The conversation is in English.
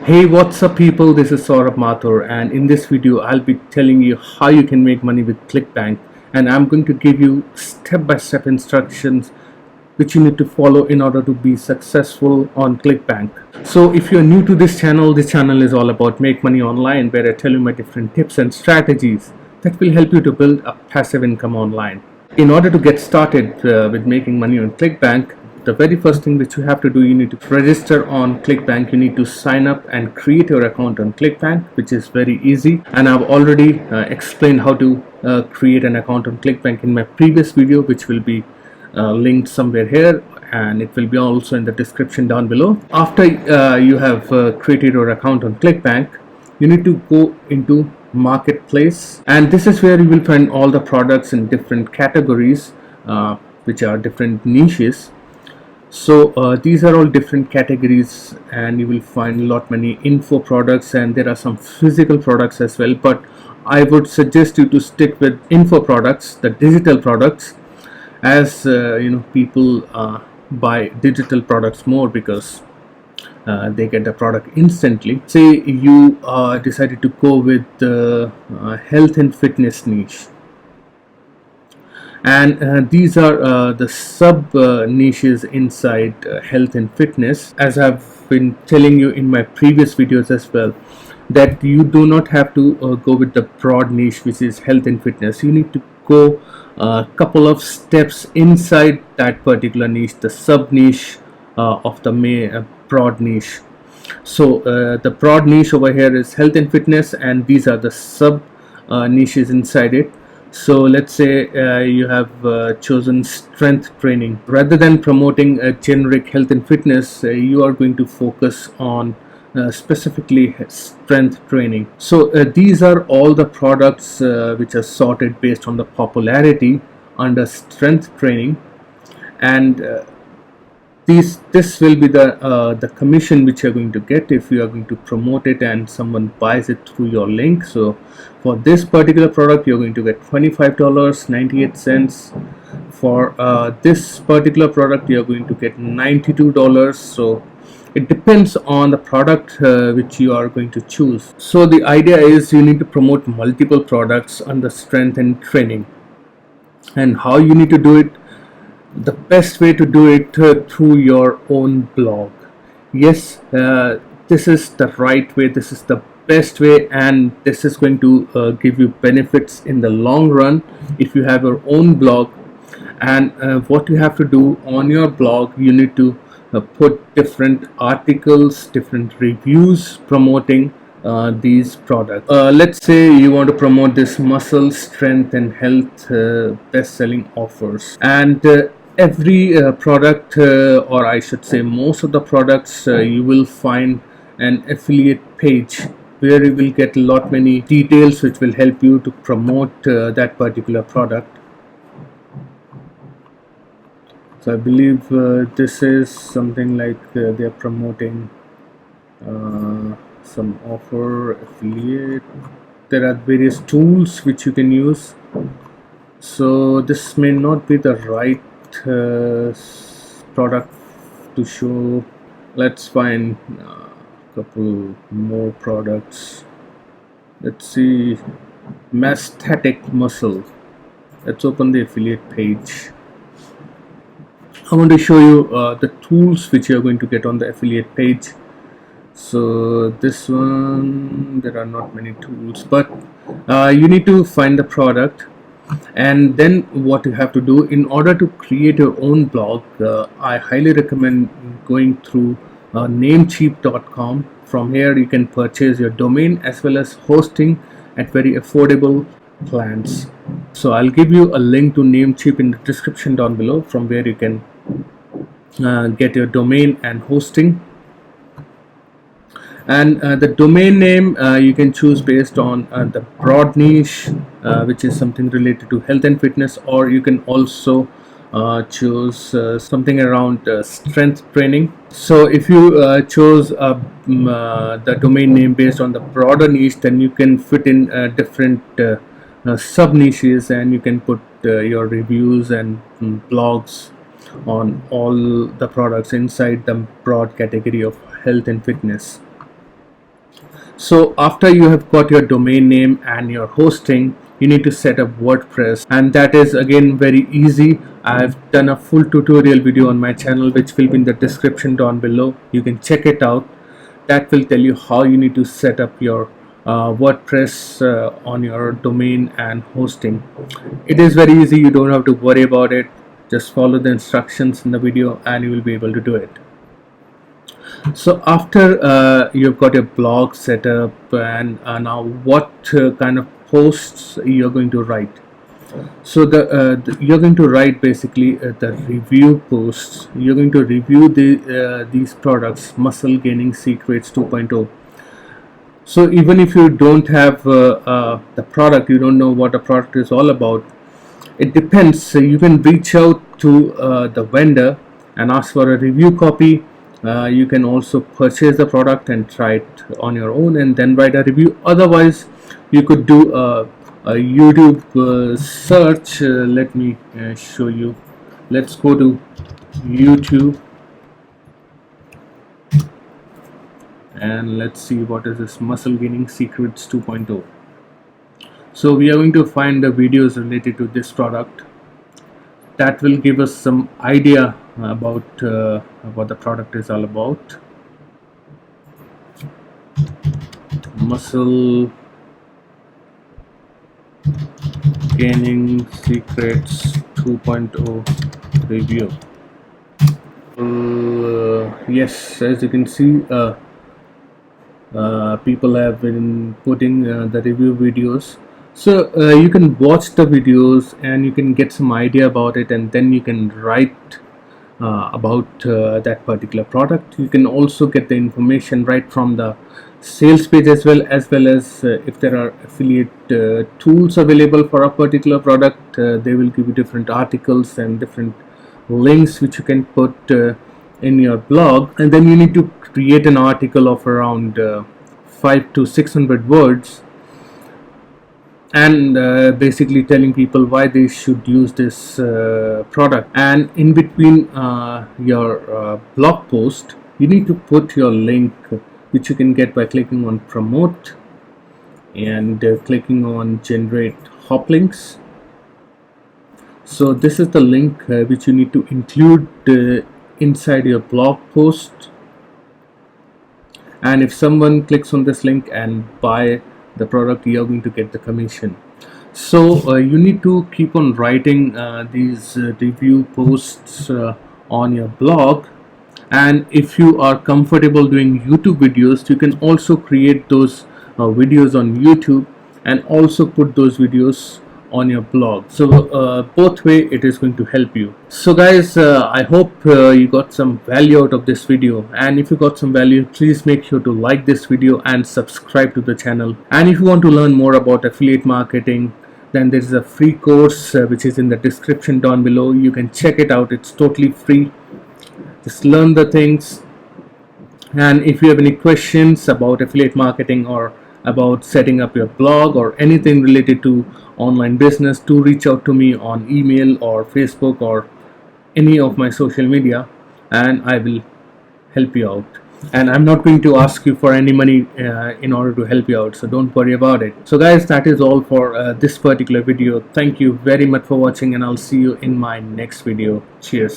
Hey, what's up people, this is Saurabh Mathur, and in this video I'll be telling you how you can make money with ClickBank, and I'm going to give you step-by-step instructions which you need to follow in order to be successful on ClickBank. So if you're new to this channel is all about make money online, where I tell you my different tips and strategies that will help you to build a passive income online. In order to get started with making money on ClickBank, the very first thing which you have to do, you need to register on ClickBank. You need to sign up and create your account on ClickBank, which is very easy, and I've already explained how to create an account on ClickBank in my previous video, which will be linked somewhere here, and it will be also in the description down below. After you have created your account on ClickBank, you need to go into Marketplace, and this is where you will find all the products in different categories, which are different niches. So these are all different categories, and you will find a lot many info products, and there are some physical products as well, but I would suggest you to stick with info products, the digital products, as people buy digital products more because they get the product instantly. Say you decided to go with the health and fitness niche, and these are the sub niches inside health and fitness. As I've been telling you in my previous videos as well, that you do not have to go with the broad niche which is health and fitness. You need to go a couple of steps inside that particular niche, the sub niche of the main broad niche. So the broad niche over here is health and fitness, and these are the sub niches inside it. So let's say you have chosen strength training. Rather than promoting a generic health and fitness, you are going to focus on specifically strength training. So these are all the products which are sorted based on the popularity under strength training, and this will be the commission which you're going to get if you are going to promote it and someone buys it through your link. So for this particular product, you're going to get $25.98. For this particular product, you're going to get $92. So it depends on the product which you are going to choose. So the idea is you need to promote multiple products under strength and training. And how you need to do it? The best way to do it through your own blog. Yes, this is the right way, this is the best way, and this is going to give you benefits in the long run if you have your own blog. And what you have to do on your blog, you need to put different articles, different reviews promoting these products. Let's say you want to promote this muscle strength and health best-selling offers, and every product, or I should say most of the products, you will find an affiliate page where you will get a lot many details which will help you to promote that particular product. So I believe this is something like they are promoting some offer, affiliate. There are various tools which you can use. So this may not be the right product to show. Let's find a couple more products. Let's see, Mastatic muscle. Let's open the affiliate page. I want to show you the tools which you are going to get on the affiliate page. So this one, there are not many tools, but you need to find the product, and then what you have to do in order to create your own blog, I highly recommend going through namecheap.com. From here you can purchase your domain as well as hosting at very affordable plans. So I'll give you a link to Namecheap in the description down below, from where you can get your domain and hosting. And the domain name you can choose based on the broad niche, which is something related to health and fitness, or you can also choose something around strength training. So if you chose the domain name based on the broader niche, then you can fit in different sub niches, and you can put your reviews and blogs on all the products inside the broad category of health and fitness. So after you have got your domain name and your hosting, you need to set up WordPress, and that is again very easy. I've done a full tutorial video on my channel which will be in the description down below. You can check it out. That will tell you how you need to set up your WordPress on your domain and hosting. It is very easy, you don't have to worry about it. Just follow the instructions in the video and you will be able to do it. So after you've got your blog set up, and now what kind of posts you're going to write. So you're going to write basically the review posts. You're going to review these products, Muscle Gaining Secrets 2.0. So even if you don't have the product, you don't know what the product is all about, it depends. So you can reach out to the vendor and ask for a review copy. You can also purchase the product and try it on your own and then write a review. Otherwise, you could do a YouTube search. Let me show you. Let's go to YouTube and let's see what is this Muscle Gaining Secrets 2.0. So we are going to find the videos related to this product. That will give us some idea about what the product is all about. Muscle Gaining Secrets 2.0 review. Yes, as you can see, people have been putting the review videos. So you can watch the videos and you can get some idea about it, and then you can write about that particular product. You can also get the information right from the sales page as well as if there are affiliate tools available for a particular product. They will give you different articles and different links which you can put in your blog, and then you need to create an article of around 500 to 600 words, and basically telling people why they should use this product. And in between your blog post, you need to put your link, which you can get by clicking on promote and clicking on generate hop links. So this is the link which you need to include inside your blog post, and if someone clicks on this link and buy the product, you're going to get the commission. So you need to keep on writing these review posts on your blog, and if you are comfortable doing YouTube videos, you can also create those videos on YouTube and also put those videos on your blog. So both way it is going to help you. So guys, I hope you got some value out of this video, and if you got some value, please make sure to like this video and subscribe to the channel. And if you want to learn more about affiliate marketing, then there is a free course which is in the description down below. You can check it out. It's totally free. Just learn the things, and if you have any questions about affiliate marketing or about setting up your blog or anything related to online business, do reach out to me on email or Facebook or any of my social media, and I will help you out. And I'm not going to ask you for any money in order to help you out, so don't worry about it. So guys, that is all for this particular video. Thank you very much for watching, and I'll see you in my next video. Cheers.